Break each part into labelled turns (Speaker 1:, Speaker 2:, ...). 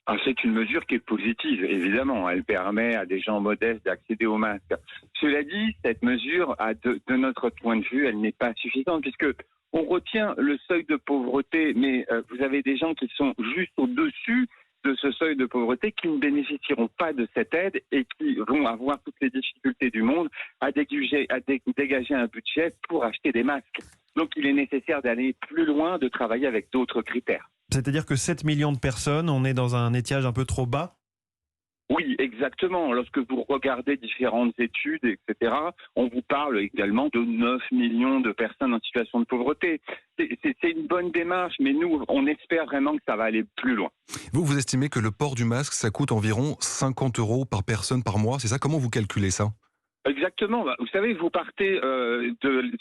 Speaker 1: Ah, c'est une mesure qui est positive, évidemment. Elle permet à des gens modestes d'accéder au masque. Cela dit, cette mesure, de notre point de vue, elle n'est pas suffisante puisque on retient le seuil de pauvreté, mais vous avez des gens qui sont juste au-dessus de ce seuil de pauvreté qui ne bénéficieront pas de cette aide et qui vont avoir toutes les difficultés du monde à dégager un budget pour acheter des masques. Donc il est nécessaire d'aller plus loin, de travailler avec d'autres critères.
Speaker 2: C'est-à-dire que 7 millions de personnes, on est dans un étiage un peu trop bas?
Speaker 1: Oui, exactement. Lorsque vous regardez différentes études, etc., on vous parle également de 9 millions de personnes en situation de pauvreté. C'est une bonne démarche, mais nous, on espère vraiment que ça va aller plus loin.
Speaker 3: Vous estimez que le port du masque, ça coûte environ 50 € par personne par mois, c'est ça? Comment vous calculez ça?
Speaker 1: Exactement. Vous savez, vous partez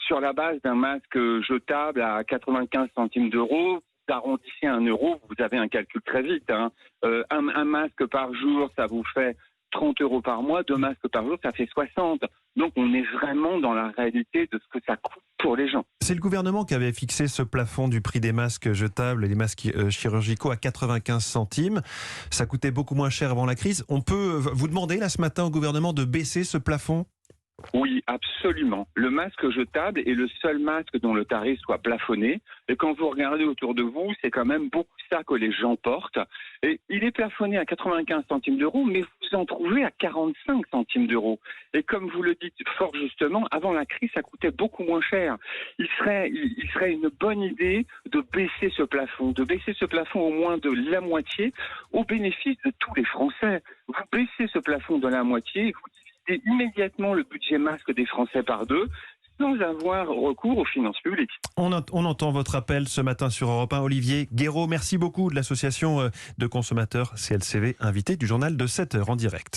Speaker 1: sur la base d'un masque jetable à 95 centimes d'euros. Vous arrondissez à 1 euro, vous avez un calcul très vite. Un masque par jour, ça vous fait 30 € par mois. 2 masques par jour, ça fait 60. Donc on est vraiment dans la réalité de ce que ça coûte pour les gens.
Speaker 2: C'est le gouvernement qui avait fixé ce plafond du prix des masques jetables et les masques chirurgicaux à 95 centimes. Ça coûtait beaucoup moins cher avant la crise. On peut vous demander là ce matin au gouvernement de baisser ce plafond?
Speaker 1: Oui, absolument. Le masque jetable est le seul masque dont le tarif soit plafonné. Et quand vous regardez autour de vous, c'est quand même beaucoup ça que les gens portent. Et il est plafonné à 95 centimes d'euros, mais vous en trouvez à 45 centimes d'euros. Et comme vous le dites fort justement, avant la crise, ça coûtait beaucoup moins cher. Il serait une bonne idée de baisser ce plafond au moins de la moitié, au bénéfice de tous les Français. Vous baissez ce plafond de la moitié, vous divisez immédiatement le budget masque des Français par 2, sans avoir recours aux finances publiques.
Speaker 2: On entend votre appel ce matin sur Europe 1. Olivier Guéraud, merci beaucoup de l'association de consommateurs CLCV, invité du journal de 7h en direct.